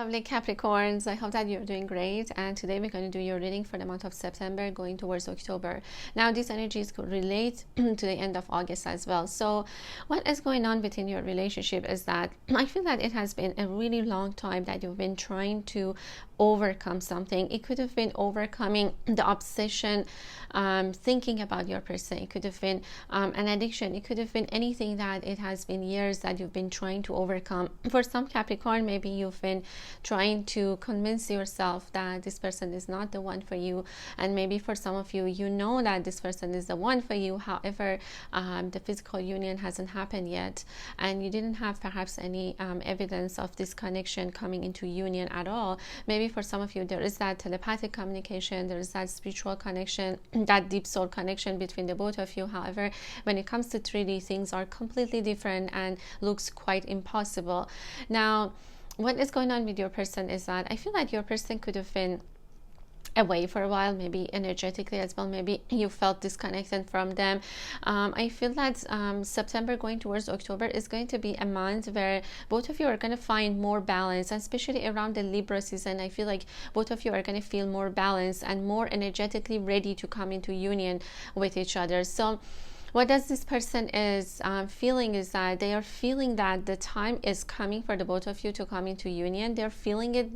lovely Capricorns. I hope that you're doing great, and today we're going to do your reading for the month of September going towards October. Now these energies could relate to the end of August as well. So what is going on within your relationship is that I feel that it has been a really long time that you've been trying to overcome something. It could have been overcoming the obsession, thinking about your person. It could have been an addiction. It could have been anything that it has been years that you've been trying to overcome. For some Capricorn, maybe you've been trying to convince yourself that this person is not the one for you, and maybe for some of you, you know that this person is the one for you. However, the physical union hasn't happened yet, and you didn't have perhaps any evidence of this connection coming into union at all. Maybe for some of you, there is that telepathic communication, there is that spiritual connection, that deep soul connection between the both of you. However, when it comes to 3D, things are completely different and looks quite impossible. Now, what is going on with your person is that I feel like your person could have been away for a while, maybe energetically as well. Maybe you felt disconnected from them. I feel that September going towards October is going to be a month where both of you are going to find more balance, and especially around the Libra season. I feel like both of you are going to feel more balanced and more energetically ready to come into union with each other. So what does this person is feeling is that they are feeling that the time is coming for the both of you to come into union. They're feeling it.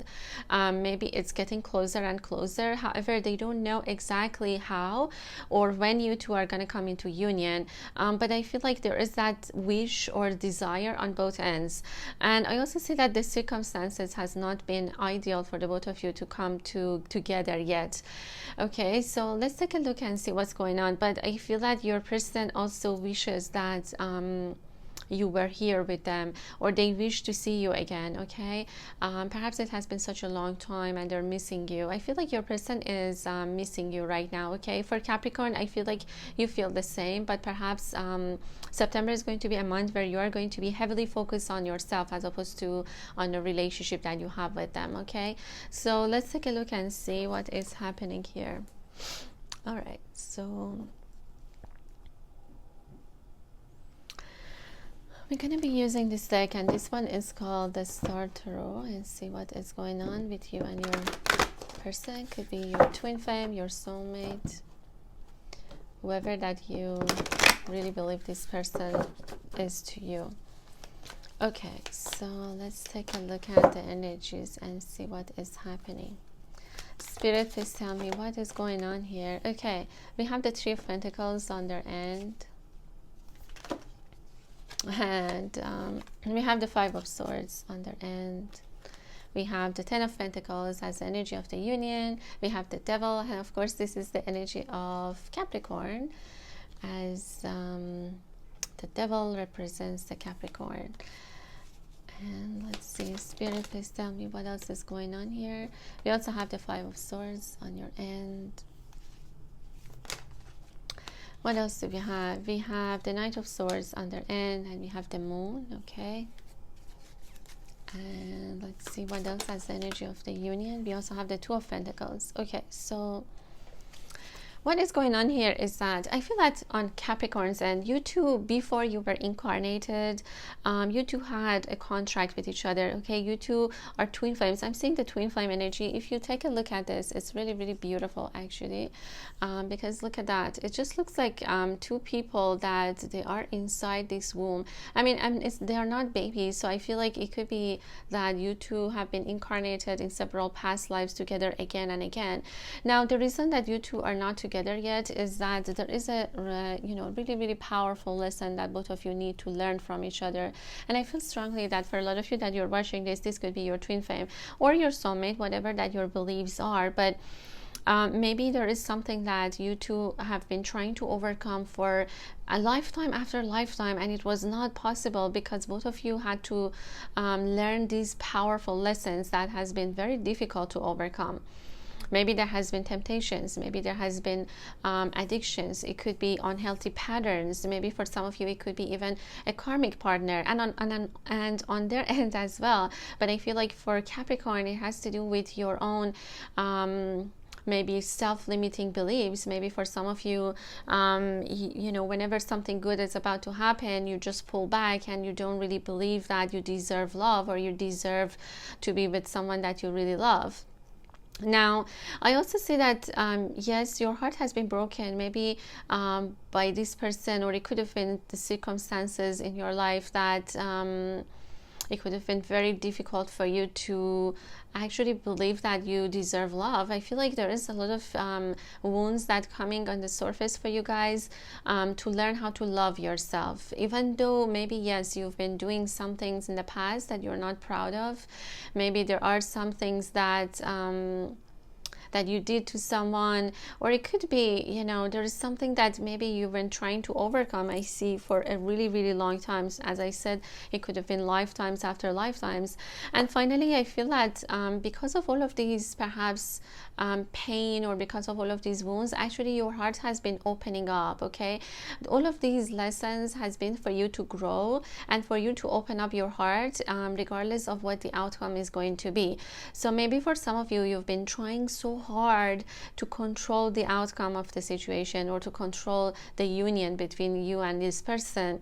Maybe it's getting closer and closer. However, they don't know exactly how or when you two are going to come into union. But I feel like there is that wish or desire on both ends. And I also see that the circumstances has not been ideal for the both of you to come together yet. Okay, so let's take a look and see what's going on. But I feel that your person also wishes that you were here with them, or they wish to see you again. Okay, perhaps it has been such a long time and they're missing you. I feel like your person is missing you right now. Okay, for Capricorn, I feel like you feel the same, but perhaps September is going to be a month where you are going to be heavily focused on yourself as opposed to on the relationship that you have with them. Okay, so let's take a look and see what is happening here. All right, so we're going to be using this deck, and this one is called the Star Tarot, and see what is going on with you and your person. Could be your twin flame, your soulmate, whoever that you really believe this person is to you. Okay, so let's take a look at the energies and see what is happening. Spirit, please tell me what is going on here. Okay, we have the Three of Pentacles on their end, and we have the Five of Swords on their end. We have the Ten of Pentacles as the energy of the union. We have the Devil, and of course this is the energy of Capricorn, as the Devil represents the Capricorn. And let's see, Spirit, please tell me what else is going on here. We also have the Five of Swords on your end. What else do we have? We have the Knight of Swords on their end, and we have the Moon. Okay, and let's see what else has the energy of the union. We also have the Two of Pentacles. Okay, so what is going on here is that I feel that on Capricorns, and you two, before you were incarnated, you two had a contract with each other. Okay, you two are twin flames. I'm seeing the twin flame energy. If you take a look at this, it's really, really beautiful actually, because look at that. It just looks like two people that they are inside this womb. I mean, they are not babies, so I feel like it could be that you two have been incarnated in several past lives together again and again. Now, the reason that you two are not together yet is that there is a really, really powerful lesson that both of you need to learn from each other. And I feel strongly that for a lot of you that you're watching this could be your twin flame or your soulmate, whatever that your beliefs are. But maybe there is something that you two have been trying to overcome for a lifetime after lifetime, and it was not possible because both of you had to learn these powerful lessons that has been very difficult to overcome. Maybe there has been temptations, maybe there has been addictions, it could be unhealthy patterns, maybe for some of you it could be even a karmic partner, and on their end as well. But I feel like for Capricorn, it has to do with your own maybe self-limiting beliefs. Maybe for some of you, you know, whenever something good is about to happen, you just pull back and you don't really believe that you deserve love or you deserve to be with someone that you really love. Now, I also see that, yes, your heart has been broken, maybe by this person, or it could have been the circumstances in your life that it could have been very difficult for you to actually believe that you deserve love. I feel like there is a lot of wounds that coming on the surface for you guys, to learn how to love yourself, even though maybe, yes, you've been doing some things in the past that you're not proud of. Maybe there are some things that that you did to someone, or it could be, you know, there is something that maybe you've been trying to overcome, I see, for a really, really long time. As I said, it could have been lifetimes after lifetimes. And finally, I feel that because of all of these perhaps pain, or because of all of these wounds, actually your heart has been opening up. Okay, all of these lessons has been for you to grow and for you to open up your heart, regardless of what the outcome is going to be. So maybe for some of you, you've been trying so hard to control the outcome of the situation, or to control the union between you and this person,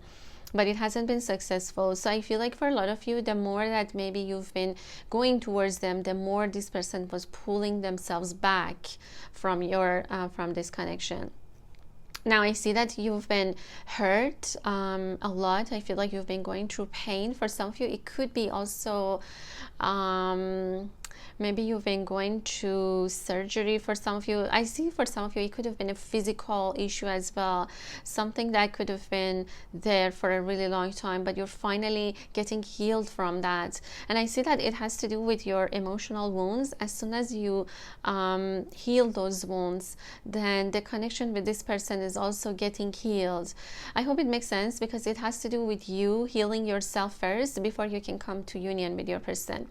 but it hasn't been successful. So I feel like for a lot of you, the more that maybe you've been going towards them, the more this person was pulling themselves back from your from this connection. Now I see that you've been hurt a lot. I feel like you've been going through pain. For some of you, it could be also maybe you've been going through surgery. For some of you, I see for some of you, it could have been a physical issue as well, something that could have been there for a really long time, but you're finally getting healed from that. And I see that it has to do with your emotional wounds. As soon as you heal those wounds, then the connection with this person is also getting healed. I hope it makes sense, because it has to do with you healing yourself first before you can come to union with your person.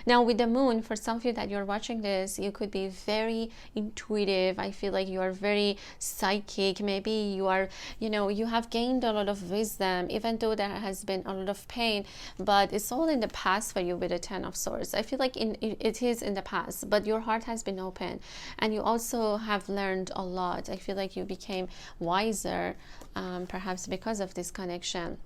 Now with the moon, for some of you that you're watching this, you could be very intuitive. I feel like you are very psychic. Maybe you are, you know, you have gained a lot of wisdom, even though there has been a lot of pain, but it's all in the past for you with the Ten of Swords. I feel like it is in the past, but your heart has been open and you also have learned a lot. I feel like you became wiser, perhaps because of this connection.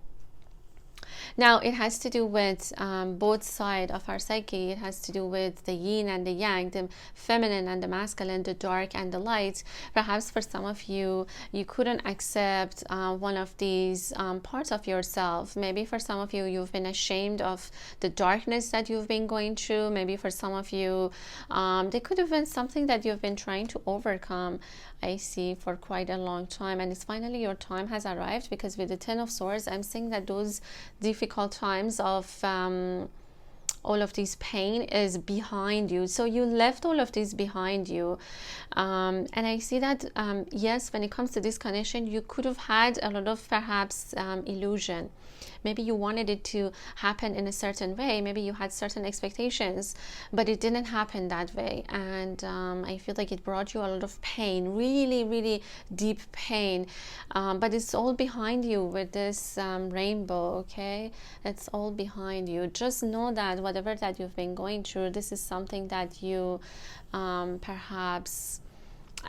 Now it has to do with both sides of our psyche. It has to do with the yin and the yang, the feminine and the masculine, the dark and the light. Perhaps for some of you, you couldn't accept one of these parts of yourself. Maybe for some of you, you've been ashamed of the darkness that you've been going through. Maybe for some of you, there could have been something that you've been trying to overcome, I see, for quite a long time, and it's finally your time has arrived, because with the Ten of Swords, I'm seeing that those difficult times of all of this pain is behind you. So you left all of this behind you, and I see that yes, when it comes to this connection, you could have had a lot of perhaps illusion. Maybe you wanted it to happen in a certain way. Maybe you had certain expectations, but it didn't happen that way. And I feel like it brought you a lot of pain, really, really deep pain. But it's all behind you with this rainbow, okay? It's all behind you. Just know that whatever that you've been going through, this is something that you perhaps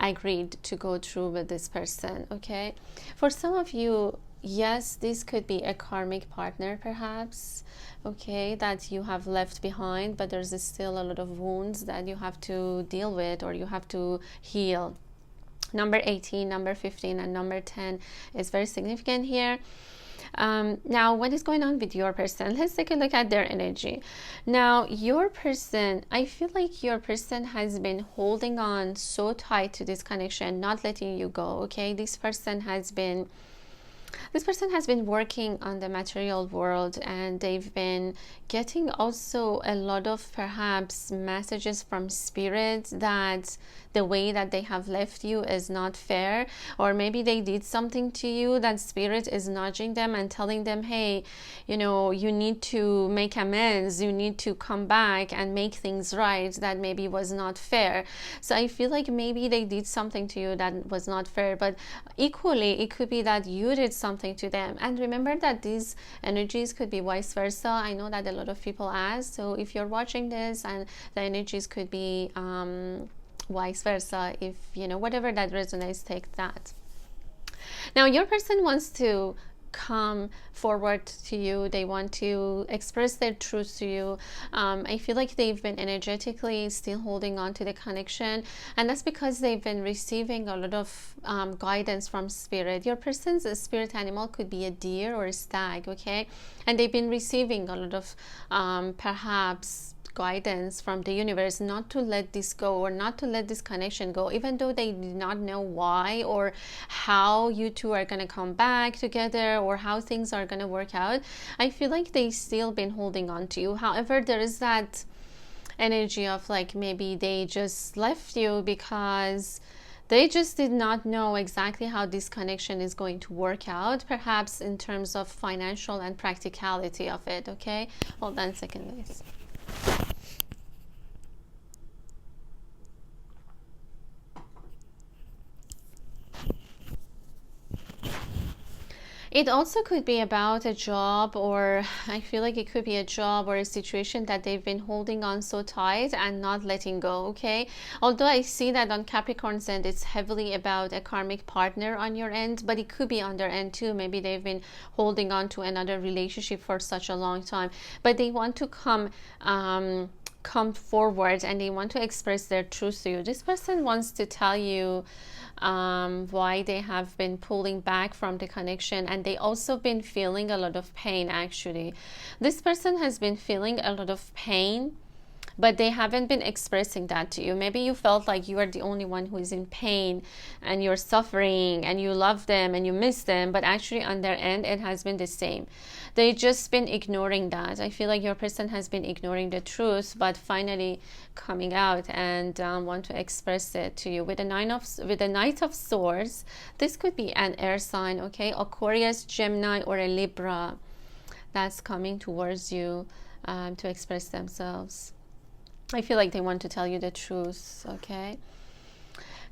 agreed to go through with this person, okay? For some of you, yes, this could be a karmic partner perhaps, okay, that you have left behind, but there's still a lot of wounds that you have to deal with, or you have to heal. Number 18, number 15, and number 10 is very significant here. Now, what is going on with your person? Let's take a look at their energy. Now, your person, I feel like your person has been holding on so tight to this connection, not letting you go, okay? This person has been working on the material world, and they've been getting also a lot of perhaps messages from spirit that the way that they have left you is not fair, or maybe they did something to you that spirit is nudging them and telling them, hey, you know, you need to make amends, you need to come back and make things right, that maybe was not fair. So I feel like maybe they did something to you that was not fair, but equally it could be that you did something to them. And remember that these energies could be vice versa. I know that a lot of people ask, so if you're watching this and the energies could be vice versa. If you know, whatever that resonates, take that. Now your person wants to come forward to you. They want to express their truth to you. I feel like they've been energetically still holding on to the connection, and that's because they've been receiving a lot of guidance from spirit. Your person's spirit animal could be a deer or a stag, okay, and they've been receiving a lot of perhaps guidance from the universe not to let this go, or not to let this connection go, even though they did not know why or how you two are going to come back together or how things are going to work out. I feel like they still been holding on to you. However, there is that energy of like maybe they just left you because they just did not know exactly how this connection is going to work out, perhaps in terms of financial and practicality of it. Okay, hold on a second, guys. It also could be about a job, or I feel like it could be a job or a situation that they've been holding on so tight and not letting go, okay? Although I see that on Capricorn's end, it's heavily about a karmic partner on your end, but it could be on their end too. Maybe they've been holding on to another relationship for such a long time, but they want to come forward and they want to express their truth to you. This person wants to tell you why they have been pulling back from the connection, and they also been feeling a lot of pain. Actually, this person has been feeling a lot of pain, but they haven't been expressing that to you. Maybe you felt like you are the only one who is in pain and you're suffering and you love them and you miss them, but actually on their end it has been the same. They just been ignoring that. I feel like your person has been ignoring the truth, but finally coming out and want to express it to you with the Knight of Swords. This could be an air sign, okay, Aquarius, Gemini, or a Libra that's coming towards you to express themselves. I feel like they want to tell you the truth, okay?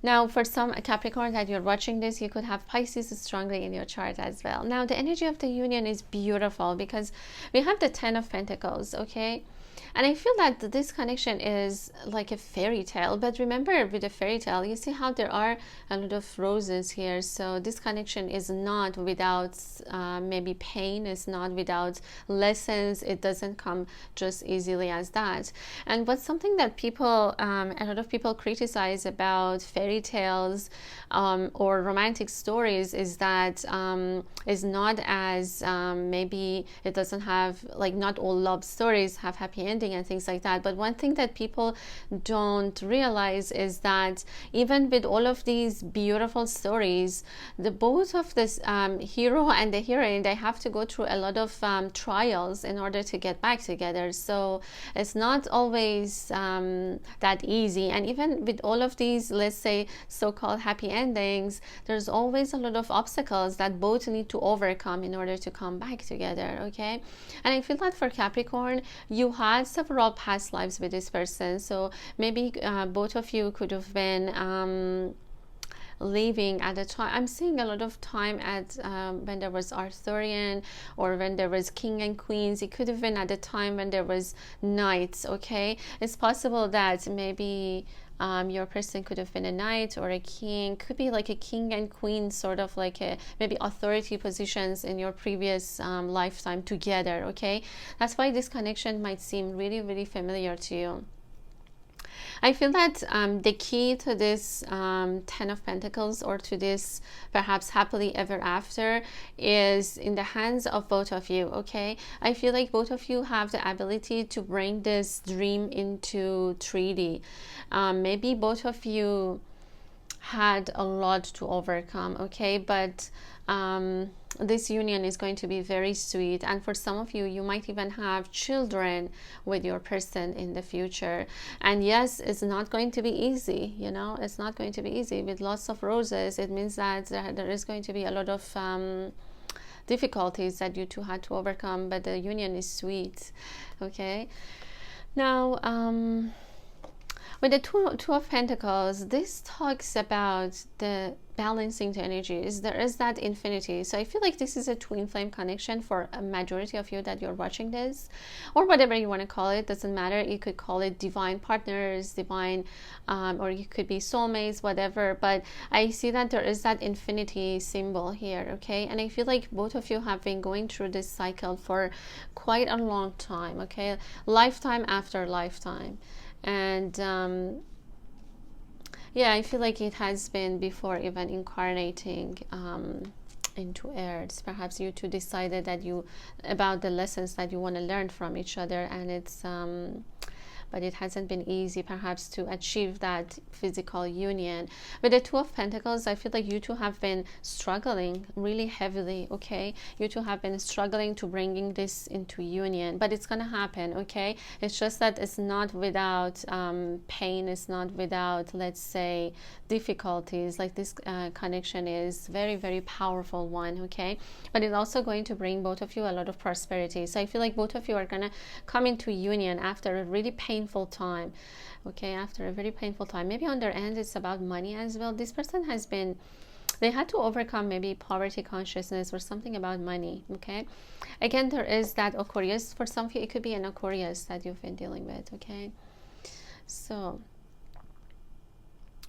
Now, for some Capricorn that you're watching this, you could have Pisces strongly in your chart as well. Now, the energy of the union is beautiful because we have the 10 of Pentacles, okay? And I feel that this connection is like a fairy tale. But remember, with a fairy tale, you see how there are a lot of roses here. So this connection is not without maybe pain. It's not without lessons. It doesn't come just easily as that. And what's something that people, a lot of people criticize about fairy tales or romantic stories is that is not as maybe it doesn't have, like, not all love stories have happy ending and things like that. But one thing that people don't realize is that even with all of these beautiful stories, the both of this hero and the heroine, they have to go through a lot of trials in order to get back together. So it's not always that easy. And even with all of these, let's say, so-called happy endings, there's always a lot of obstacles that both need to overcome in order to come back together, okay? And I feel that for Capricorn, you had several past lives with this person, so maybe both of you could have been living at a time. I'm seeing a lot of time at when there was Arthurian, or when there was king and queens. It could have been at a time when there was knights, okay? It's possible that maybe your person could have been a knight or a king. Could be like a king and queen, sort of like a maybe authority positions in your previous lifetime together, okay? That's why this connection might seem really, really familiar to you. I feel that the key to this 10 of Pentacles, or to this perhaps happily ever after, is in the hands of both of you, okay? I feel like both of you have the ability to bring this dream into 3D. Maybe both of you had a lot to overcome, okay? But this union is going to be very sweet, and for some of you, you might even have children with your person in the future. And yes, it's not going to be easy, you know, it's not going to be easy. With lots of roses, it means that there is going to be a lot of difficulties that you two had to overcome, but the union is sweet, okay? Now With the two of Pentacles, this talks about the balancing the energies. There is that infinity. So I feel like this is a twin flame connection for a majority of you that you're watching this, or whatever you want to call it. Doesn't matter. You could call it divine partners, divine, or you could be soulmates, whatever. But I see that there is that infinity symbol here, okay? And I feel like both of you have been going through this cycle for quite a long time, okay? Lifetime after lifetime. And yeah, I feel like it has been before even incarnating into earth. Perhaps you two decided that about the lessons that you want to learn from each other, and it's but it hasn't been easy perhaps to achieve that physical union. With the Two of Pentacles, I feel like you two have been struggling really heavily, okay? You two have been struggling to bringing this into union, but it's gonna happen, okay? It's just that it's not without pain, it's not without, let's say, difficulties. Like this connection is very, very powerful one, okay? But it's also going to bring both of you a lot of prosperity. So I feel like both of you are gonna come into union after a really painful time, okay? After a very painful time. Maybe on their end it's about money as well. This person has been, they had to overcome maybe poverty consciousness or something about money, okay? Again, there is that Aquarius. For some of you, it could be an Aquarius that you've been dealing with, okay? So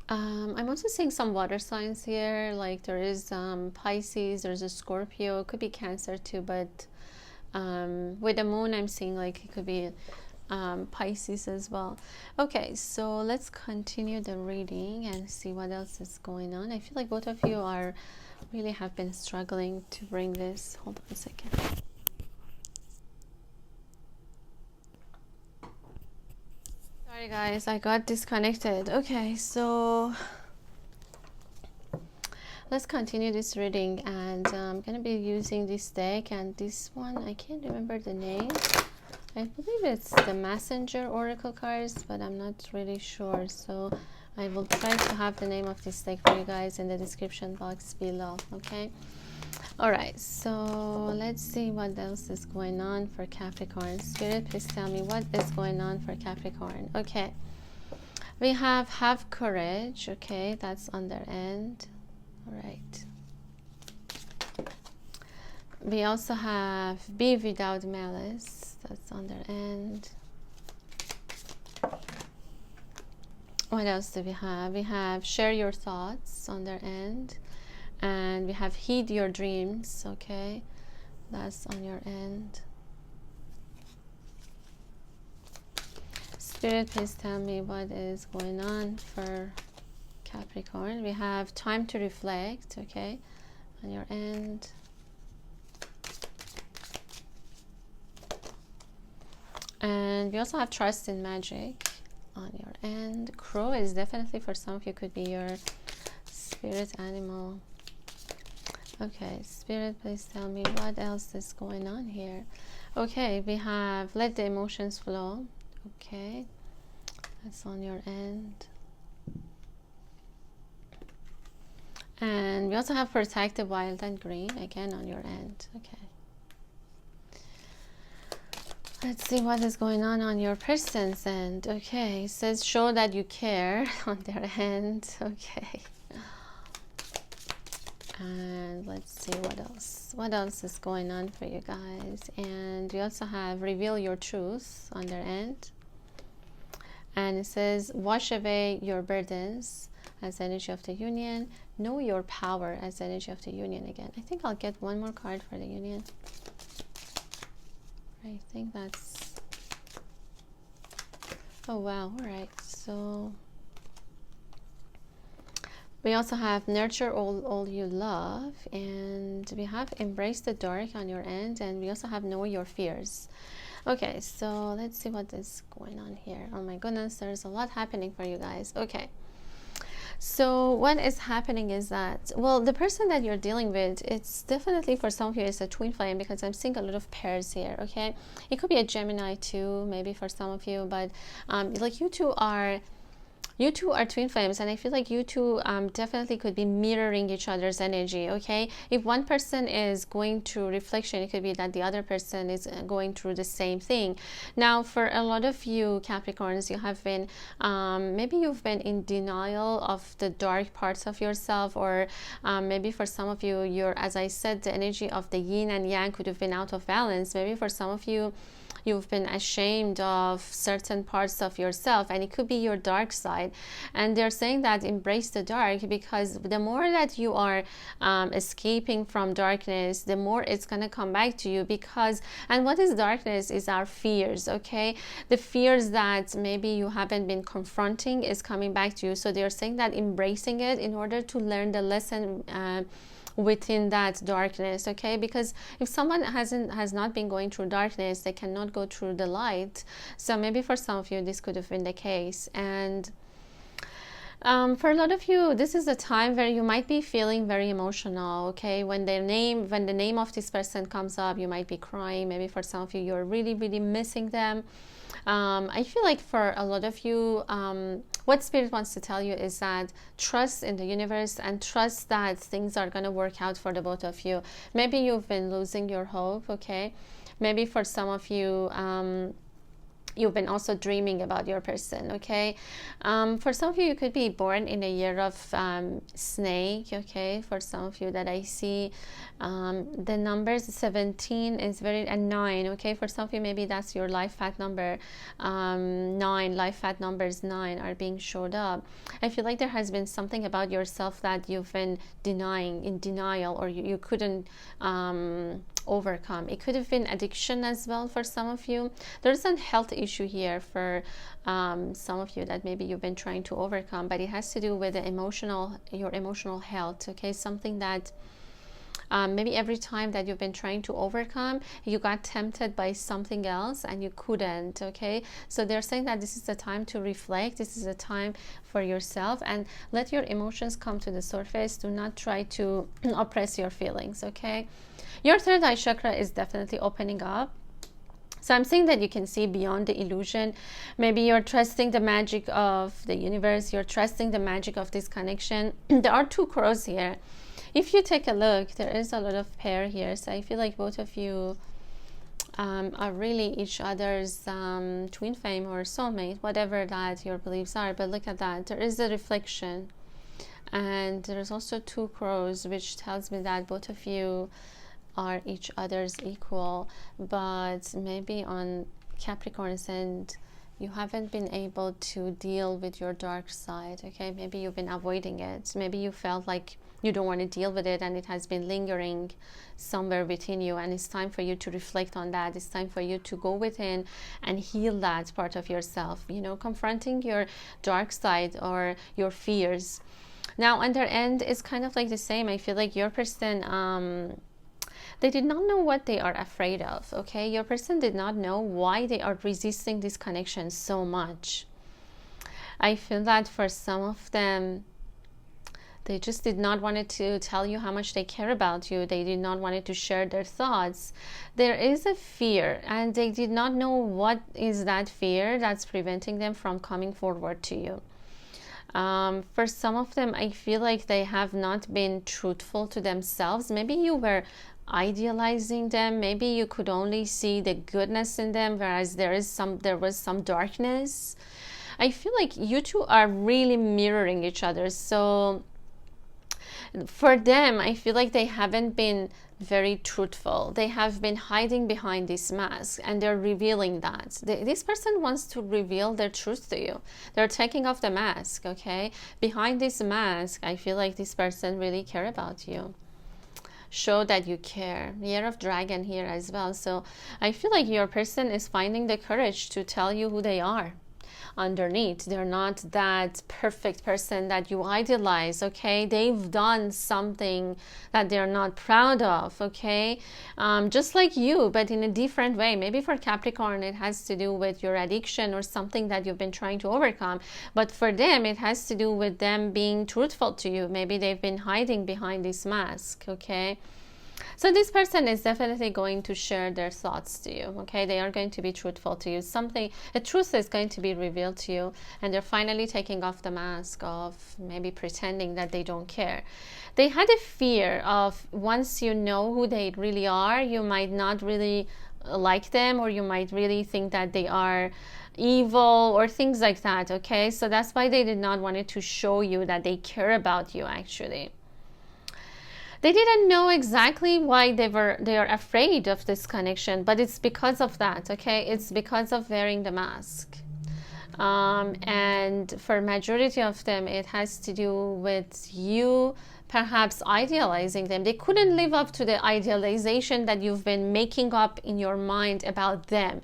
I'm also seeing some water signs here, like there is Pisces, there's a Scorpio, it could be Cancer too, but with the moon I'm seeing like it could be Pisces as well. Okay, so let's continue the reading and see what else is going on. I feel like both of you are really have been struggling to bring this. Hold on a second. Sorry guys, I got disconnected. Okay, so let's continue this reading, and I'm gonna be using this deck and this one. I can't remember the name. I believe it's the Messenger Oracle cards, but I'm not really sure. So I will try to have the name of this deck for you guys in the description box below, okay? Alright, so let's see what else is going on for Capricorn. Spirit, please tell me what is going on for Capricorn. Okay, we have courage, okay? That's on their end. Alright. We also have be without malice. That's on their end. What else do we have? We have share your thoughts on their end. And we have heed your dreams, okay? That's on your end. Spirit, please tell me what is going on for Capricorn. We have time to reflect, okay? On your end. And we also have trust in magic on your end. Crow is definitely, for some of you, could be your spirit animal. Okay, Spirit, please tell me what else is going on here. Okay, we have let the emotions flow. Okay, that's on your end. And we also have protect the wild and green, again on your end. Okay. Let's see what is going on your person's end. Okay, it says show that you care on their end. Okay. And let's see what else is going on for you guys. And we also have reveal your truth on their end. And it says wash away your burdens as energy of the union. Know your power as energy of the union again. I think I'll get one more card for the union. I think that's, oh wow, all right. So we also have nurture all you love, and we have embrace the dark on your end, and we also have know your fears. Okay, so let's see what is going on here. Oh my goodness, there's a lot happening for you guys. Okay, so what is happening is that, well, the person that you're dealing with, it's definitely for some of you it's a twin flame, because I'm seeing a lot of pairs here. Okay, it could be a Gemini too, maybe for some of you, but like you two are you two are twin flames, and I feel like you two definitely could be mirroring each other's energy. Okay, if one person is going through reflection, it could be that the other person is going through the same thing. Now, for a lot of you Capricorns, you have been maybe you've been in denial of the dark parts of yourself, or maybe for some of you, you're, as I said, the energy of the yin and yang could have been out of balance. Maybe for some of you, you've been ashamed of certain parts of yourself, and it could be your dark side. And they're saying that embrace the dark, because the more that you are escaping from darkness, the more it's going to come back to you. Because, and what is darkness is our fears. Okay, the fears that maybe you haven't been confronting is coming back to you. So they're saying that embracing it in order to learn the lesson within that darkness. Okay, because if someone has not been going through darkness, they cannot go through the light. So maybe for some of you this could have been the case. And for a lot of you, this is a time where you might be feeling very emotional. Okay, when the name of this person comes up, you might be crying. Maybe for some of you, you're really missing them. I feel like for a lot of you, what Spirit wants to tell you is that trust in the universe and trust that things are going to work out for the both of you. Maybe you've been losing your hope. Okay, maybe for some of you, you've been also dreaming about your person. Okay, for some of you, you could be born in a year of snake. Okay, for some of you that I see, the numbers 17 is very, and 9. Okay, for some of you, maybe that's your life path number. 9 life path numbers 9 are being showed up. I feel like there has been something about yourself that you've been in denial, or you couldn't overcome. It could have been addiction as well for some of you. There's a health issue here for some of you that maybe you've been trying to overcome, but it has to do with the your emotional health. Okay, something that maybe every time that you've been trying to overcome, you got tempted by something else and you couldn't. Okay, so they're saying that this is the time to reflect. This is a time for yourself, and let your emotions come to the surface. Do not try to oppress your feelings. Okay, your third eye chakra is definitely opening up. So I'm saying that you can see beyond the illusion. Maybe you're trusting the magic of the universe. You're trusting the magic of this connection. There are 2 crows here. If you take a look, there is a lot of pair here. So I feel like both of you are really each other's twin flame or soulmate, whatever that your beliefs are. But look at that. There is a reflection. And there's also 2 crows, which tells me that both of you are each other's equal. But maybe on Capricorn's end, you haven't been able to deal with your dark side. Okay, maybe you've been avoiding it. Maybe you felt like you don't want to deal with it, and it has been lingering somewhere within you, and it's time for you to reflect on that. It's time for you to go within and heal that part of yourself, you know, confronting your dark side or your fears. Now on their end, it's kind of like the same. I feel like your person, they did not know what they are afraid of. Okay, your person did not know why they are resisting this connection so much. I feel that for some of them, they just did not want to tell you how much they care about you. They did not want to share their thoughts. There is a fear, and they did not know what is that fear that's preventing them from coming forward to you. For some of them, I feel like they have not been truthful to themselves. Maybe you were idealizing them. Maybe you could only see the goodness in them, whereas there was some darkness. I feel like you two are really mirroring each other. So for them, I feel like they haven't been very truthful. They have been hiding behind this mask, and they're revealing that. This person wants to reveal their truth to you. They're taking off the mask. Okay, behind this mask, I feel like this person really cares about you. Show that you care. Year of Dragon here as well. So I feel like your person is finding the courage to tell you who they are underneath. They're not that perfect person that you idolize. Okay, they've done something that they're not proud of. Okay, just like you, but in a different way. Maybe for Capricorn, it has to do with your addiction or something that you've been trying to overcome, but for them, it has to do with them being truthful to you. Maybe they've been hiding behind this mask. Okay, So this person is definitely going to share their thoughts to you, okay? They are going to be truthful to you. The truth is going to be revealed to you, and they're finally taking off the mask of maybe pretending that they don't care. They had a fear of, once you know who they really are, you might not really like them, or you might really think that they are evil or things like that, okay? So that's why they did not want to show you that they care about you, actually. They didn't know exactly why they are afraid of this connection, but it's because of that, okay? It's because of wearing the mask. And for majority of them, it has to do with you perhaps idealizing them. They couldn't live up to the idealization that you've been making up in your mind about them,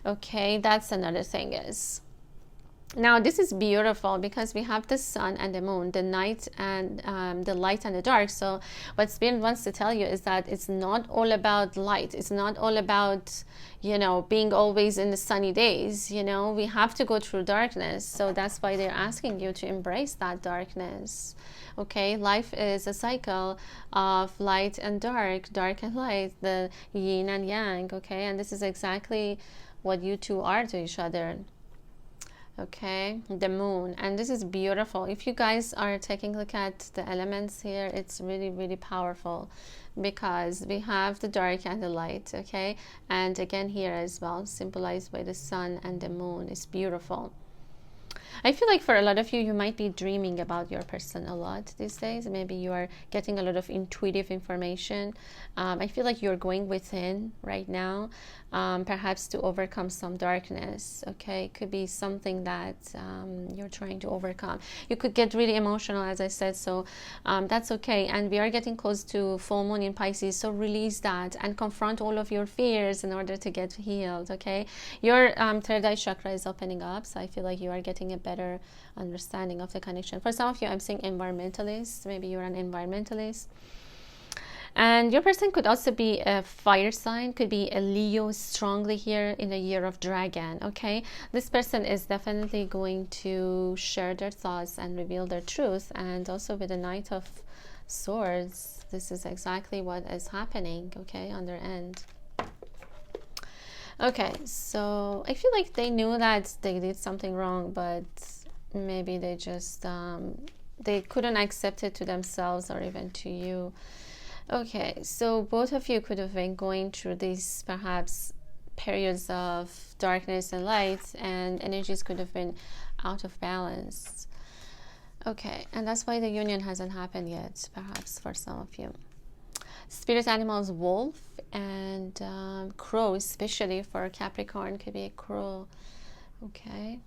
okay? That's another thing is. Now this is beautiful because we have the sun and the moon, the night and the light and the dark. So what Spirit wants to tell you is that it's not all about light. It's not all about, you know, being always in the sunny days. You know, we have to go through darkness. So that's why they're asking you to embrace that darkness. Okay, life is a cycle of light and dark, dark and light, the yin and yang. Okay, and this is exactly what you two are to each other. Okay, the moon, and this is beautiful. If you guys are taking a look at the elements here, it's really, really powerful because we have the dark and the light. Okay, and again here as well, symbolized by the sun and the moon. Is beautiful. I feel like for a lot of you, you might be dreaming about your person a lot these days. Maybe you are getting a lot of intuitive information. I feel like you're going within right now, perhaps to overcome some darkness. Okay, it could be something that you're trying to overcome. You could get really emotional, as I said, so that's okay. And we are getting close to full moon in Pisces, so release that and confront all of your fears in order to get healed. Okay, your third eye chakra is opening up, so I feel like you are getting a better understanding of the connection. For some of you, I'm saying environmentalists. Maybe you're an environmentalist. And your person could also be a fire sign, could be a Leo strongly here in the year of dragon, okay? This person is definitely going to share their thoughts and reveal their truth. And also with the Knight of Swords, this is exactly what is happening, okay, on their end. Okay, so I feel like they knew that they did something wrong, but maybe they just, they couldn't accept it to themselves or even to you. Okay, so both of you could have been going through these perhaps periods of darkness and light, and energies could have been out of balance. Okay, and that's why the union hasn't happened yet, perhaps for some of you. Spirit animals, wolf and crow, especially for Capricorn, could be a crow. Okay,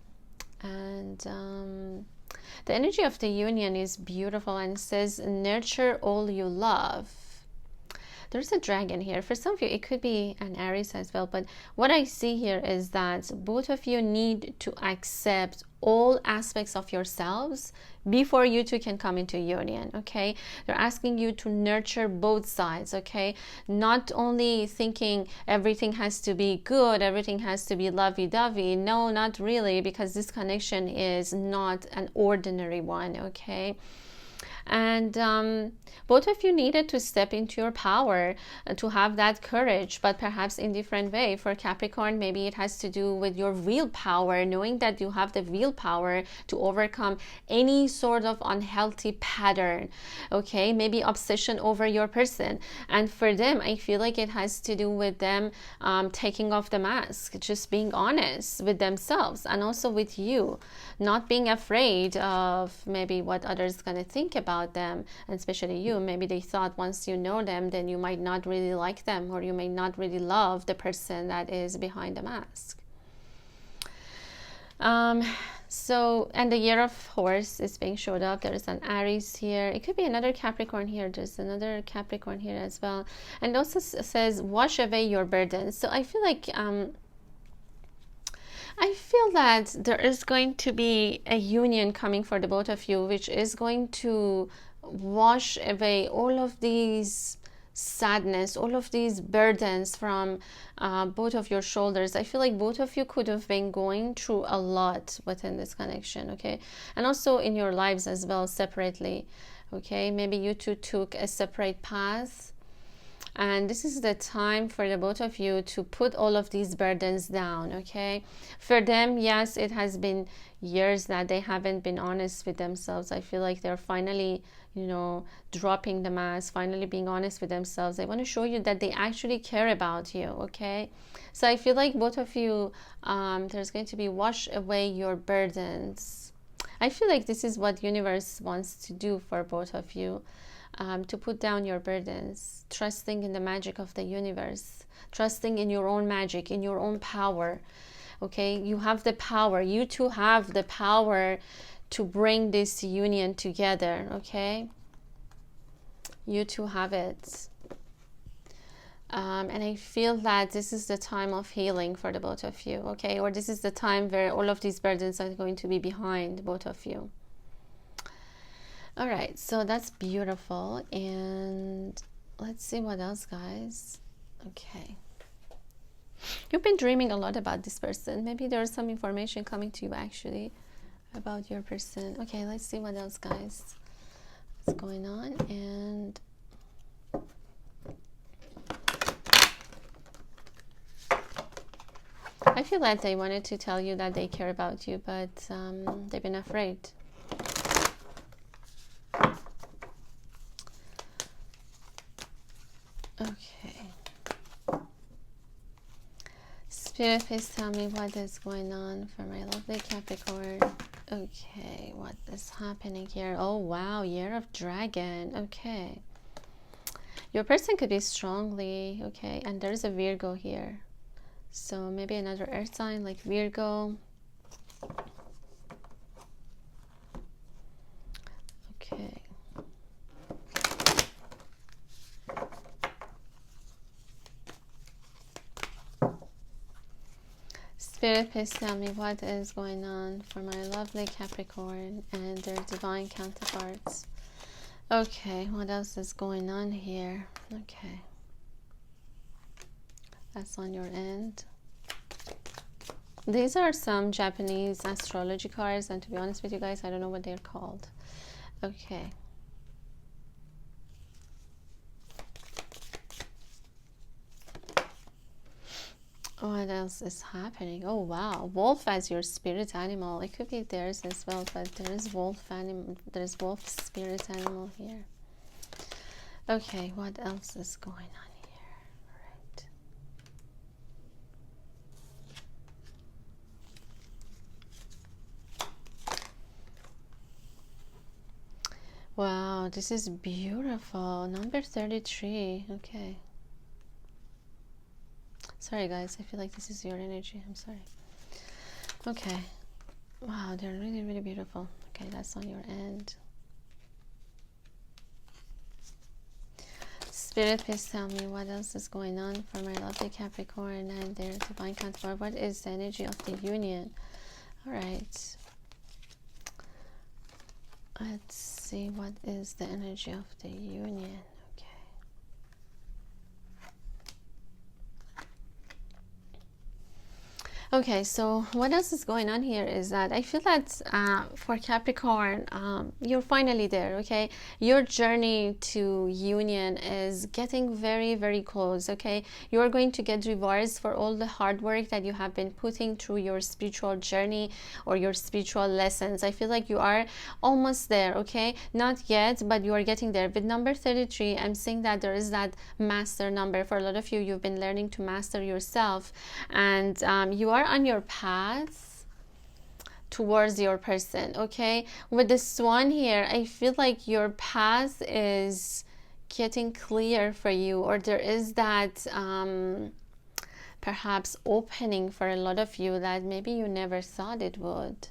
and the energy of the union is beautiful and says nurture all you love. There's a dragon here. For some of you, it could be an Aries as well, but what I see here is that both of you need to accept all aspects of yourselves before you two can come into union. Okay, they're asking you to nurture both sides. Okay, not only thinking everything has to be good, everything has to be lovey-dovey. No, not really, because this connection is not an ordinary one. Okay, and both of you needed to step into your power, to have that courage, but perhaps in different way. For Capricorn, maybe it has to do with your willpower, knowing that you have the willpower to overcome any sort of unhealthy pattern. Okay, maybe obsession over your person. And for them, I feel like it has to do with them taking off the mask, just being honest with themselves and also with you, not being afraid of maybe what others gonna think about them, and especially you. Maybe they thought once you know them, then you might not really like them, or you may not really love the person that is behind the mask. So, and the year of horse is being showed up. There is an Aries here. It could be another Capricorn here. There's another Capricorn here as well. And also says wash away your burdens. So I feel like I feel that there is going to be a union coming for the both of you, which is going to wash away all of these sadness, all of these burdens from both of your shoulders. I feel like both of you could have been going through a lot within this connection, okay? And also in your lives as well, separately, okay? Maybe you two took a separate path, and this is the time for the both of you to put all of these burdens down. Okay, for them, yes, it has been years that they haven't been honest with themselves. I feel like they're finally, you know, dropping the mask, finally being honest with themselves. They want to show you that they actually care about you. Okay, so I feel like both of you, there's going to be wash away your burdens. I feel like this is what universe wants to do for both of you. To put down your burdens, trusting in the magic of the universe, trusting in your own magic, in your own power. Okay, you have the power. You two have the power to bring this union together. Okay, you two have it. And I feel that this is the time of healing for the both of you. Okay, or this is the time where all of these burdens are going to be behind both of you. All right, so that's beautiful. And let's see what else, guys. Okay, you've been dreaming a lot about this person. Maybe there's some information coming to you actually about your person. Okay, let's see what else, guys, what's going on. And I feel like they wanted to tell you that they care about you, but they've been afraid. Okay. Spirit, please tell me what is going on for my lovely Capricorn. Okay, what is happening here? Oh, wow, Year of Dragon. Okay. Your person could be strongly, okay, and there's a Virgo here. So maybe another earth sign like Virgo. Okay. Spirit, please tell me what is going on for my lovely Capricorn and their divine counterparts. Okay, what else is going on here? Okay. That's on your end. These are some Japanese astrology cards, and to be honest with you guys, I don't know what they're called. Okay. What else is happening? Oh wow, wolf as your spirit animal. It could be theirs as well, but there is wolf animal. There's wolf spirit animal here. Okay, what else is going on here? Right. Wow, this is beautiful. Number 33. Okay. Sorry guys, I feel like this is your energy. I'm sorry. Okay. Wow, they're really, really beautiful. Okay, that's on your end. Spirit, please tell me what else is going on for my lovely Capricorn and their divine counterpart. What is the energy of the union? All right. Let's see what is the energy of the union. Okay, so what else is going on here is that I feel that for Capricorn, you're finally there, okay? Your journey to union is getting very, very close, okay? You're going to get rewards for all the hard work that you have been putting through your spiritual journey or your spiritual lessons. I feel like you are almost there, okay? Not yet, but you are getting there. With number 33, I'm seeing that there is that master number. For a lot of you, you've been learning to master yourself, and you are on your path towards your person, okay? With the swan here, I feel like your path is getting clear for you, or there is that perhaps opening for a lot of you that maybe you never thought it would.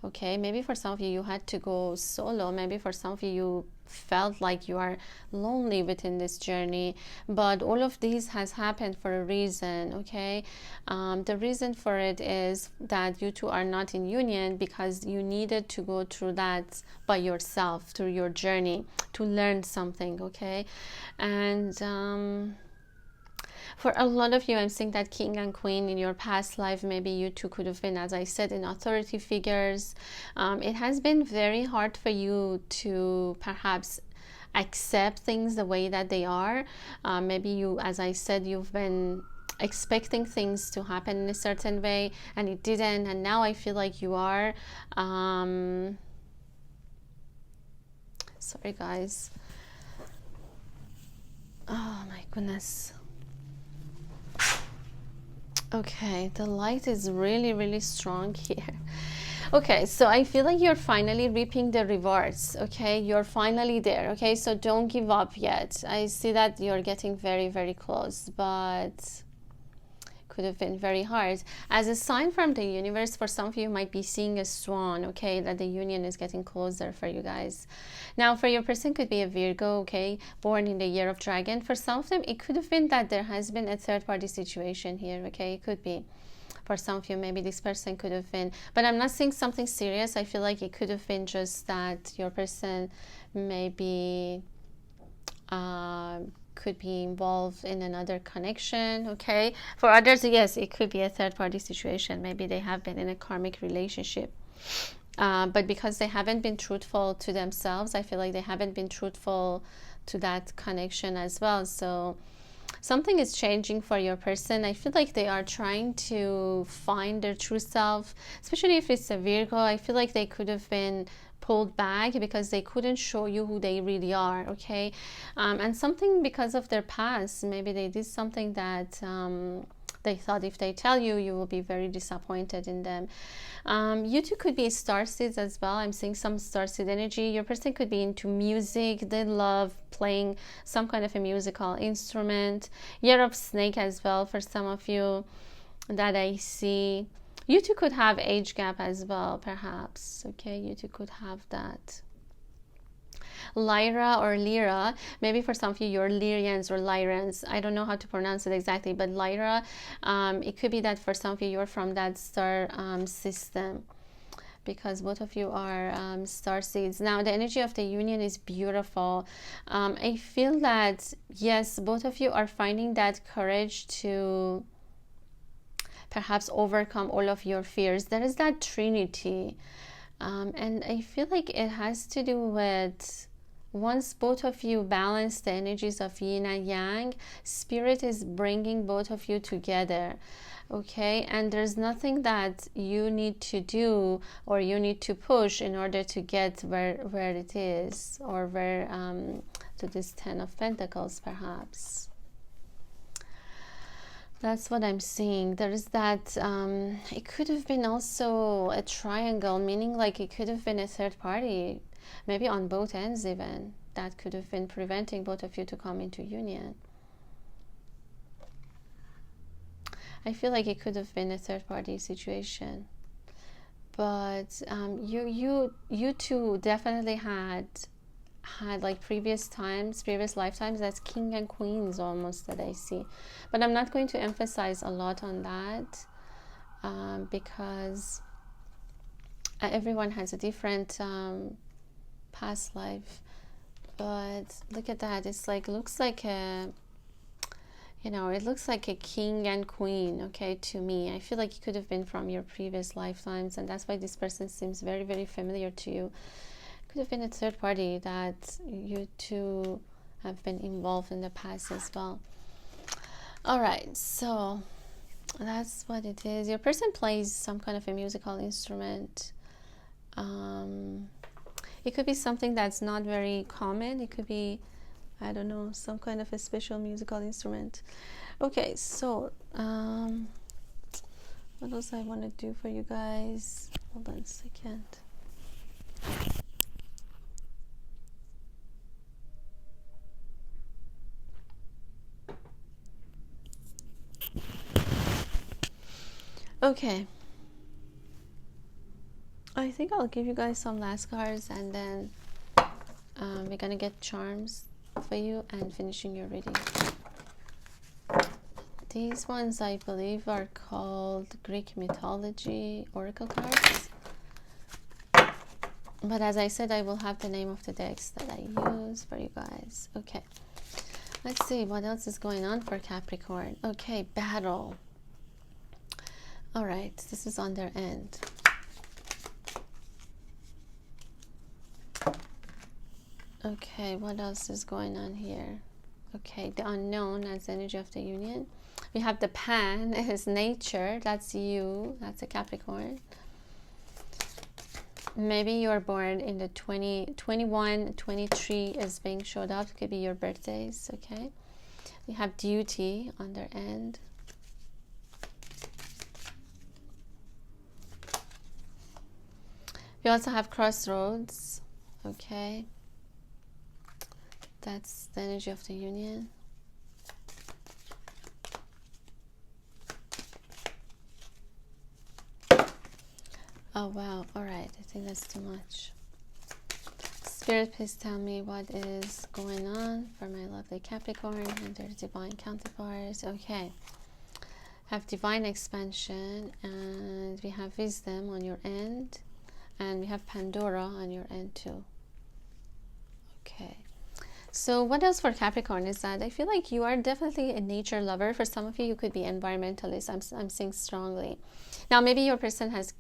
Okay, maybe for some of you, you had to go solo. Maybe for some of you, you felt like you are lonely within this journey. But all of these has happened for a reason, okay? The reason for it is that you two are not in union because you needed to go through that by yourself, through your journey, to learn something, okay? And for a lot of you, I'm seeing that king and queen in your past life. Maybe you two could have been, as I said, in authority figures. It has been very hard for you to perhaps accept things the way that they are. Maybe you, as I said, you've been expecting things to happen in a certain way and it didn't, and now I feel like you are sorry guys, oh my goodness. Okay, the light is really strong here. Okay, so I feel like you're finally reaping the rewards. Okay, you're finally there. Okay, so don't give up yet. I see that you're getting very close, but could have been very hard. As a sign from the universe, for some of you might be seeing a swan, okay, that the union is getting closer for you guys. Now for your person, could be a Virgo, okay, born in the year of dragon. For some of them, it could have been that there has been a third-party situation here, okay. It could be for some of you, maybe this person could have been, but I'm not seeing something serious. I feel like it could have been just that your person maybe could be involved in another connection, okay. For others, yes, it could be a third-party situation. Maybe they have been in a karmic relationship, but because they haven't been truthful to themselves, I feel like they haven't been truthful to that connection as well. So something is changing for your person. I feel like they are trying to find their true self, especially if it's a Virgo. I feel like they could have been pulled back because they couldn't show you who they really are, okay. And something because of their past, maybe they did something that they thought if they tell you, you will be very disappointed in them. You two could be starseeds as well. I'm seeing some starseed energy. Your person could be into music. They love playing some kind of a musical instrument. Year of snake as well for some of you that I see. You two could have age gap as well, perhaps, okay. You two could have that. Lyra or Lyra, maybe for some of you, you're Lyrians or Lyrans. I don't know how to pronounce it exactly, but Lyra, it could be that for some of you, you're from that star system, because both of you are star seeds. Now the energy of the union is beautiful. I feel that yes, both of you are finding that courage to perhaps overcome all of your fears. There is that trinity, and I feel like it has to do with once both of you balance the energies of yin and yang, spirit is bringing both of you together, okay. And there's nothing that you need to do or you need to push in order to get where it is, or where to this 10 of Pentacles perhaps. That's what I'm seeing. There is that it could have been also a triangle, meaning like it could have been a third party, maybe on both ends even, that could have been preventing both of you to come into union. I feel like it could have been a third party situation, but you two definitely had like previous lifetimes, that's king and queens almost that I see, but I'm not going to emphasize a lot on that because everyone has a different past life. But look at that, it's like, looks like a, you know, it looks like a king and queen, okay, to me. I feel like it could have been from your previous lifetimes, and that's why this person seems very familiar to you. Could have been a third party that you two have been involved in the past as well. All right, so that's what it is. Your person plays some kind of a musical instrument. It could be something that's not very common. It could be, I don't know, some kind of a special musical instrument. Okay, so what else I want to do for you guys? Hold on a second. Okay, I think I'll give you guys some last cards, and then we're gonna get charms for you and finishing your reading. These ones I believe are called Greek mythology oracle cards, but as I said, I will have the name of the decks that I use for you guys. Okay, let's see what else is going on for Capricorn. Okay, battle. All right, this is on their end. Okay, what else is going on here? Okay, the unknown as energy of the union. We have the pan is nature. That's you. That's a Capricorn. Maybe you're born in the 21, 23 is being showed up. It could be your birthdays. Okay. We have duty on their end. We also have crossroads. Okay. That's the energy of the union. Oh wow, all right, I think that's too much. Spirit, please tell me what is going on for my lovely Capricorn and their divine counterparts. Okay, have divine expansion, and we have wisdom on your end, and we have Pandora on your end too. Okay. So what else for Capricorn is that I feel like you are definitely a nature lover. For some of you, you could be environmentalist. I'm seeing strongly. Now, maybe your person has,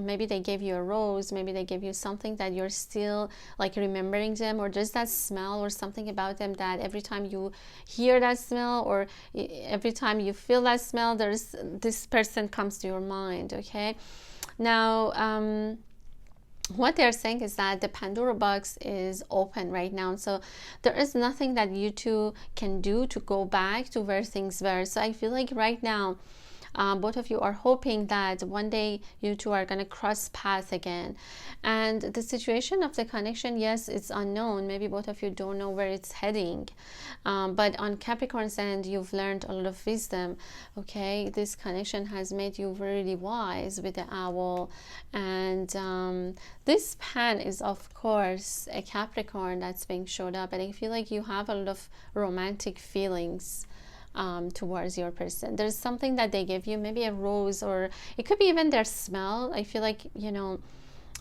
maybe they gave you a rose, maybe they gave you something that you're still like remembering them, or there's that smell or something about them that every time you hear that smell or every time you feel that smell, there's this person comes to your mind, okay? Now, what they're saying is that the Pandora box is open right now, so there is nothing that you two can do to go back to where things were. So I feel like right now both of you are hoping that one day you two are going to cross paths again. And the situation of the connection, yes, it's unknown. Maybe both of you don't know where it's heading, but on Capricorn's end, you've learned a lot of wisdom. Okay, this connection has made you really wise with the owl. And this pan is of course a Capricorn that's being showed up, and I feel like you have a lot of romantic feelings towards your person. There's something that they give you, maybe a rose, or it could be even their smell. I feel like, you know,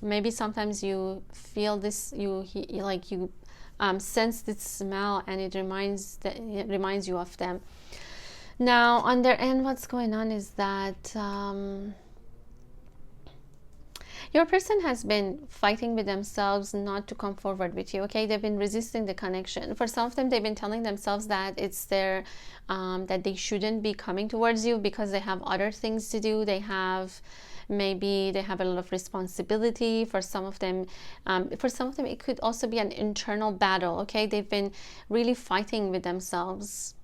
maybe sometimes you feel this, you sense this smell, and it reminds you of them. Now on their end, what's going on is that your person has been fighting with themselves not to come forward with you. Okay, they've been resisting the connection. For some of them, they've been telling themselves that it's their that they shouldn't be coming towards you because they have other things to do. Maybe they have a lot of responsibility. For some of them it could also be an internal battle. Okay, they've been really fighting with themselves,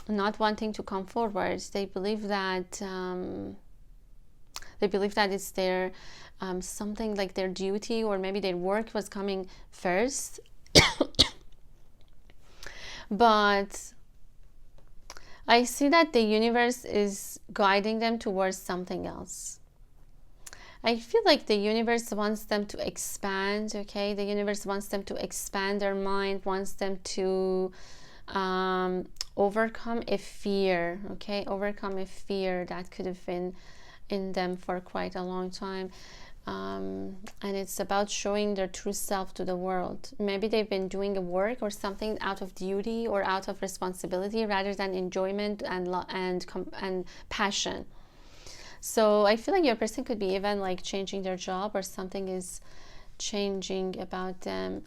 not wanting to come forward. They believe that it's their something like their duty, or maybe their work was coming first. But I see that the universe is guiding them towards something else. I feel like the universe wants them to expand. Okay, the universe wants them to expand their mind, wants them to overcome a fear. Okay, overcome a fear that could have been in them for quite a long time. And it's about showing their true self to the world. Maybe they've been doing a work or something out of duty or out of responsibility rather than enjoyment and passion. So I feel like your person could be even like changing their job, or something is changing about them.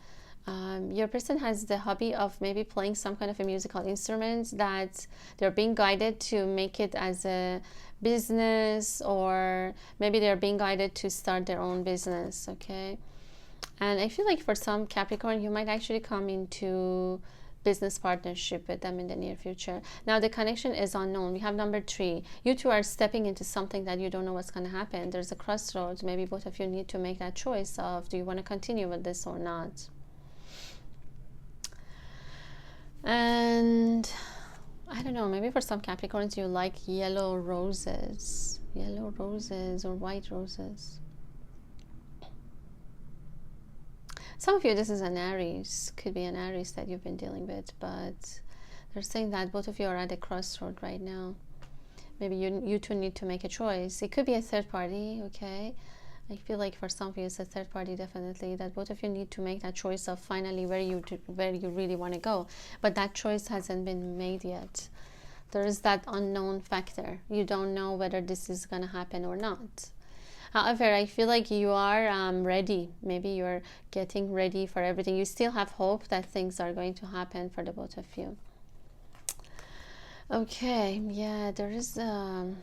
Your person has the hobby of maybe playing some kind of a musical instrument, that they're being guided to make it as a business, or maybe they're being guided to start their own business. Okay, and I feel like for some Capricorn, you might actually come into business partnership with them in the near future. Now the connection is unknown. We have number 3. You two are stepping into something that you don't know what's going to happen. There's a crossroads. Maybe both of you need to make that choice of, do you want to continue with this or not? And I don't know, maybe for some Capricorns you like yellow roses or white roses. Some of you, this is an Aries, could be an Aries that you've been dealing with, but they're saying that both of you are at a crossroad right now. Maybe you two need to make a choice. It could be a third party. Okay, I feel like for some of you it's a third party, definitely, that both of you need to make that choice of finally where you really want to go. But that choice hasn't been made yet. There is that unknown factor. You don't know whether this is going to happen or not. However, I feel like you are ready. Maybe you're getting ready for everything. You still have hope that things are going to happen for the both of you. Okay, yeah, there's a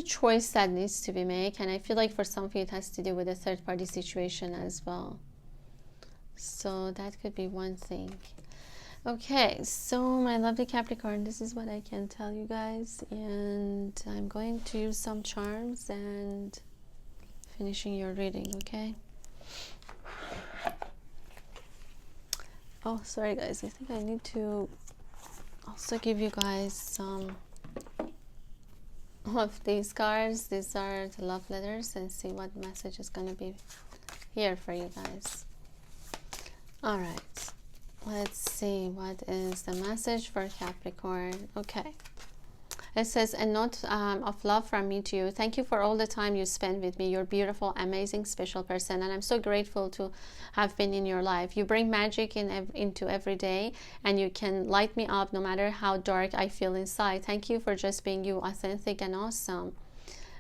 choice that needs to be made, and I feel like for some of you it has to do with a third-party situation as well. So that could be one thing. Okay, so my lovely Capricorn, this is what I can tell you guys, and I'm going to use some charms and finishing your reading, okay? Oh, sorry guys, I think I need to also give you guys some of these cards. These are the love letters, and see what message is going to be here for you guys. All right, let's see what is the message for Capricorn. Okay, it says, a note of love from me to you. Thank you for all the time you spend with me. You're beautiful, amazing, special person, and I'm so grateful to have been in your life. You bring magic into every day, and you can light me up no matter how dark I feel inside. Thank you for just being you, authentic and awesome.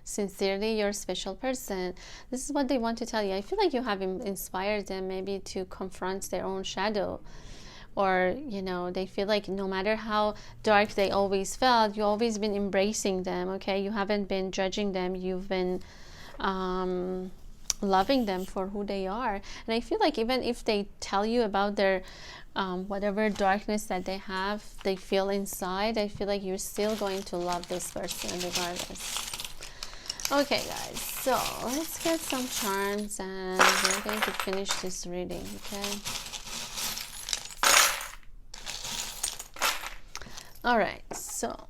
Sincerely, your special person. This is what they want to tell you. I feel like you have inspired them maybe to confront their own shadow, or you know, they feel like no matter how dark they always felt, you always been embracing them. Okay, you haven't been judging them, you've been loving them for who they are. And I feel like even if they tell you about their whatever darkness that they feel inside, I feel like you're still going to love this person regardless. Okay guys, so let's get some charms and we're going to finish this reading, okay? Alright, so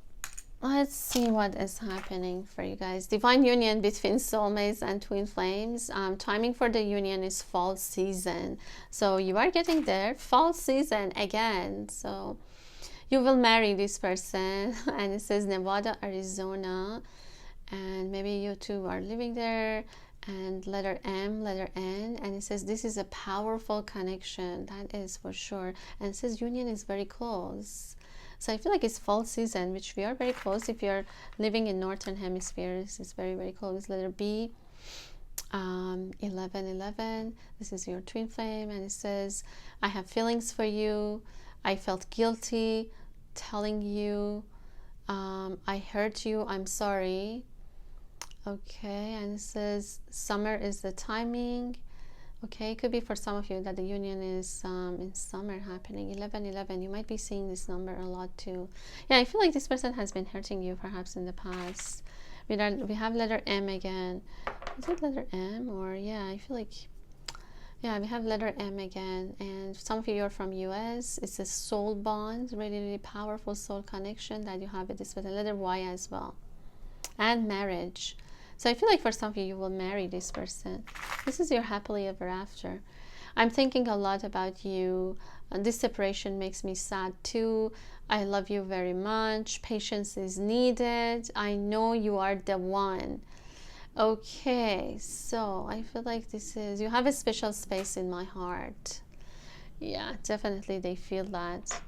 let's see what is happening for you guys. Divine union between soulmates and twin flames. Timing for the union is fall season. So you are getting there. Fall season again. So you will marry this person. And it says Nevada, Arizona. And maybe you two are living there. And letter M, letter N. And it says this is a powerful connection. That is for sure. And it says union is very close. So I feel like it's fall season, which we are very close. If you're living in northern hemispheres, it's very, very close. Letter B, 1111. This is your twin flame, and it says, I have feelings for you. I felt guilty telling you. I hurt you. I'm sorry. Okay, and it says summer is the timing. Okay, it could be for some of you that the union is in summer happening. 1111, you might be seeing this number a lot too. Yeah, I feel like this person has been hurting you perhaps in the past. We have letter M again. Is it letter M? Or yeah, I feel like, yeah, we have letter M again. And some of you are from US. It's a soul bond, really, really powerful soul connection that you have with this person. Letter Y as well. And marriage. So I feel like for some of you, you will marry this person. This is your happily ever after. I'm thinking a lot about you. This separation makes me sad too. I love you very much. Patience is needed. I know you are the one. Okay, so I feel like this is, you have a special space in my heart. Yeah, definitely they feel that.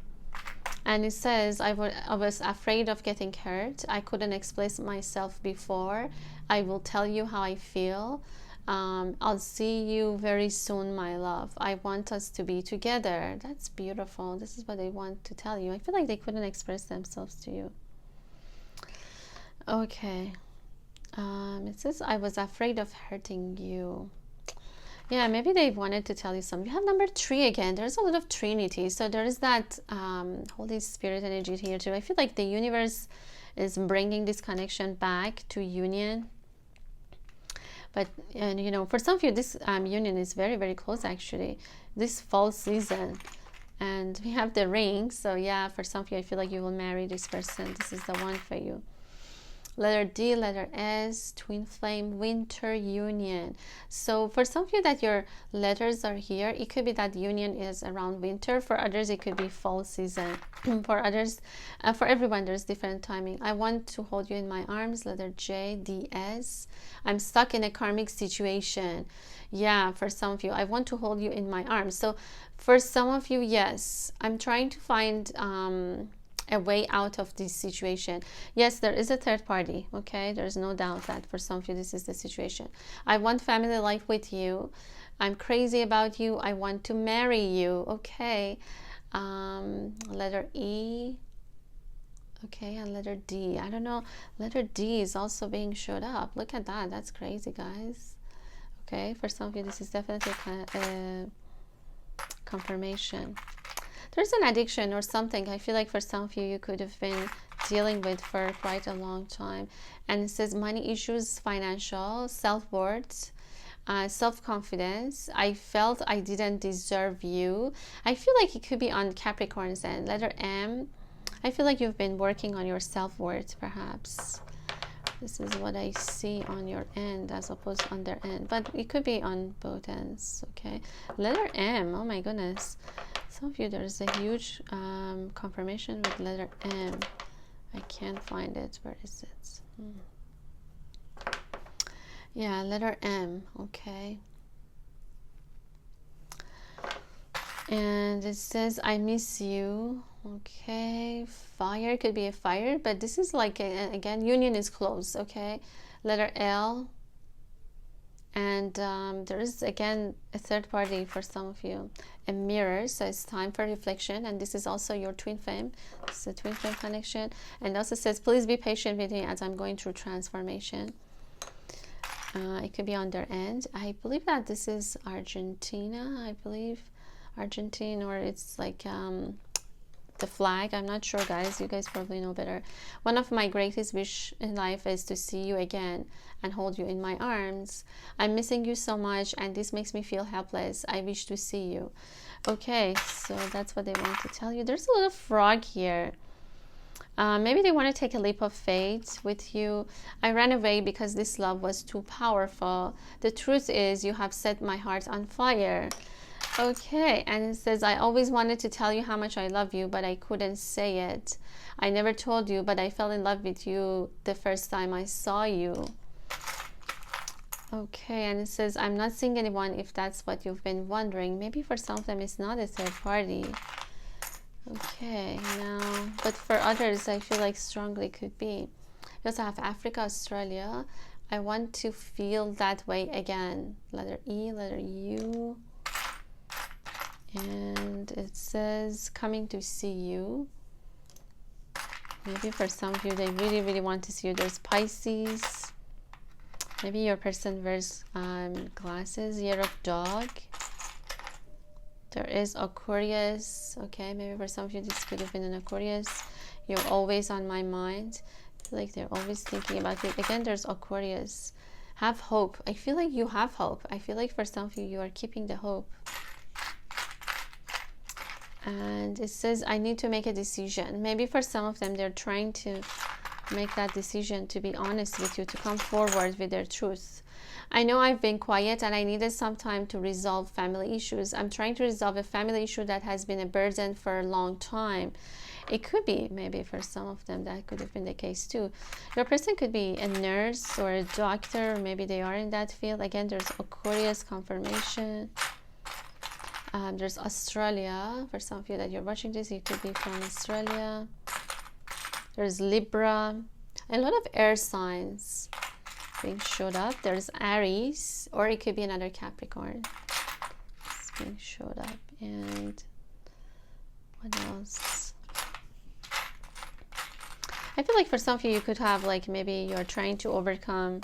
And it says, I was afraid of getting hurt. I couldn't express myself before. I will tell you how I feel. I'll see you very soon, my love. I want us to be together. That's beautiful. This is what they want to tell you. I feel like they couldn't express themselves to you. Okay. It says, I was afraid of hurting you. Yeah, maybe they wanted to tell you something. You have number 3 again. There's a lot of Trinity. So there is that Holy Spirit energy here too. I feel like the universe is bringing this connection back to union. But, and you know, for some of you, this union is very, very close actually. This fall season. And we have the ring. So yeah, for some of you, I feel like you will marry this person. This is the one for you. Letter D, letter S, twin flame, winter union. So for some of you that your letters are here, it could be that union is around winter. For others, it could be fall season. For others, for everyone, there's different timing. I want to hold you in my arms, letter J, D, S. I'm stuck in a karmic situation. Yeah, for some of you, I want to hold you in my arms. So for some of you, yes, I'm trying to find a way out of this situation. Yes, there is a third party, okay? There's no doubt that for some of you this is the situation. I want family life with you. I'm crazy about you. I want to marry you, okay? Letter E, okay, and letter D. I don't know, letter D is also being showed up. Look at that. That's crazy, guys. Okay, for some of you this is definitely a confirmation. There's an addiction or something. I feel like for some of you, you could have been dealing with for quite a long time. And it says money issues, financial, self-worth, self-confidence. I felt I didn't deserve you. I feel like it could be on Capricorn's end. Letter M. I feel like you've been working on your self-worth, perhaps. This is what I see on your end as opposed to on their end. But it could be on both ends, okay? Letter M. Oh my goodness. Some of you, there's a huge confirmation with letter M. I can't find it. Where is it? Yeah, letter M. Okay. And it says, I miss you. Okay. Fire could be a fire, but this is like, again, union is close. Okay. Letter L. And there is, again, a third party for some of you. A mirror, so it's time for reflection. And this is also your twin flame. It's a twin flame connection. And also says, please be patient with me as I'm going through transformation. It could be on their end. I believe that this is Argentina. I believe Argentina, or it's like the flag. I'm not sure, guys. You guys probably know better. One of my greatest wish in life is to see you again and hold you in my arms. I'm missing you so much, and this makes me feel helpless. I wish to see you. Okay, so that's what they want to tell you. There's a little frog here. Maybe they want to take a leap of faith with you. I ran away because this love was too powerful. The truth is, you have set my heart on fire. Okay, and it says, I always wanted to tell you how much I love you, but I couldn't say it. I never told you, but I fell in love with you the first time I saw you. Okay, and it says, I'm not seeing anyone, if that's what you've been wondering. Maybe for some of them it's not a third party. Okay, now, but for others, I feel like strongly could be. We also have Africa, Australia. I want to feel that way again. Letter E, letter U. And it says, coming to see you. Maybe for some of you, they really, really want to see you. There's Pisces. Maybe your person wears glasses. Year of Dog. There is Aquarius. Okay, maybe for some of you, this could have been an Aquarius. You're always on my mind. I feel like they're always thinking about you. Again, there's Aquarius. Have hope. I feel like you have hope. I feel like for some of you, you are keeping the hope. And it says, I need to make a decision. Maybe for some of them, they're trying to make that decision, to be honest with you, to come forward with their truth. I know I've been quiet and I needed some time to resolve family issues. I'm trying to resolve a family issue that has been a burden for a long time. It could be, maybe for some of them, that could have been the case too. Your person could be a nurse or a doctor, or maybe they are in that field. Again, there's Aquarius confirmation. There's Australia. For some of you that you're watching this, you could be from Australia. There's Libra. A lot of air signs being showed up. There's Aries, or it could be another Capricorn. It's being showed up. And what else? I feel like for some of you, you could have, like, maybe you're trying to overcome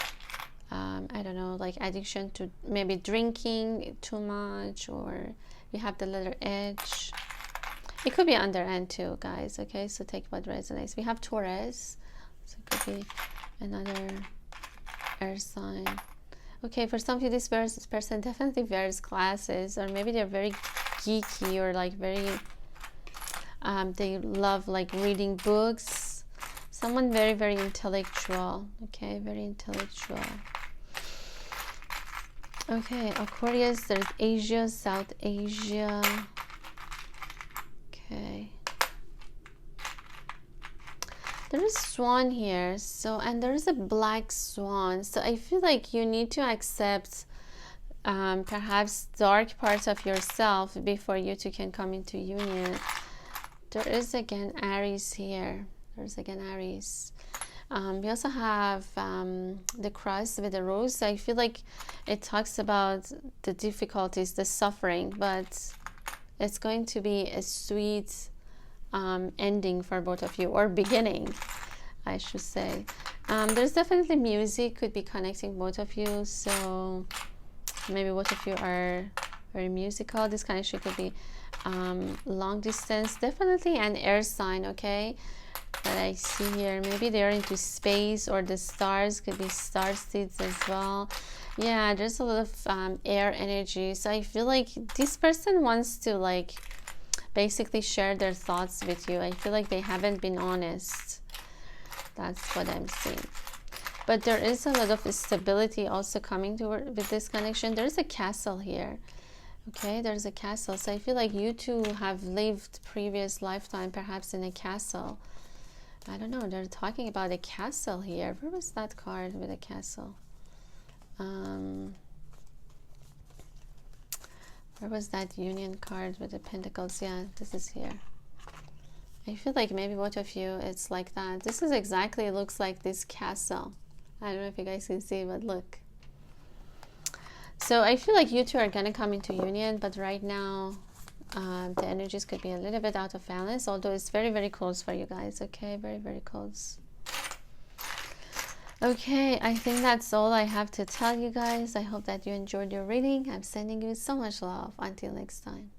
I don't know, like addiction to maybe drinking too much, or you have the letter H. It could be on their end too, guys. Okay, so take what resonates. We have Taurus, so it could be another air sign. Okay, for some of you, this person definitely wears glasses, or maybe they're very geeky, or like very they love like reading books. Someone very, very intellectual. Okay, very intellectual. Okay, Aquarius, there's Asia, South Asia. Okay. There is swan here, so, and there is a black swan. So I feel like you need to accept perhaps dark parts of yourself before you two can come into union. There is again Aries here. There's again Aries. We also have the cross with the rose. I feel like it talks about the difficulties, the suffering, but it's going to be a sweet ending for both of you, or beginning, I should say. There's definitely music could be connecting both of you, so maybe both of you are very musical. This connection could be long distance, definitely an air sign, okay, that I see here. Maybe they're into space, or the stars, could be star seeds as well. Yeah, there's a lot of air energy, so I feel like this person wants to like basically share their thoughts with you. I feel like they haven't been honest. That's what I'm seeing. But there is a lot of stability also coming toward with this connection. There's a castle here. Okay, there's a castle. So I feel like you two have lived previous lifetime perhaps in a castle. I don't know, they're talking about a castle here. Where was that card with a castle? Where was that union card with the pentacles? Yeah, this is here. I feel like maybe both of you, it's like that. This is exactly, it looks like this castle. I don't know if you guys can see, but look. So I feel like you two are going to come into union, but right now the energies could be a little bit out of balance, although it's very, very close for you guys. Okay, very, very close. Okay, I think that's all I have to tell you guys. I hope that you enjoyed your reading. I'm sending you so much love. Until next time.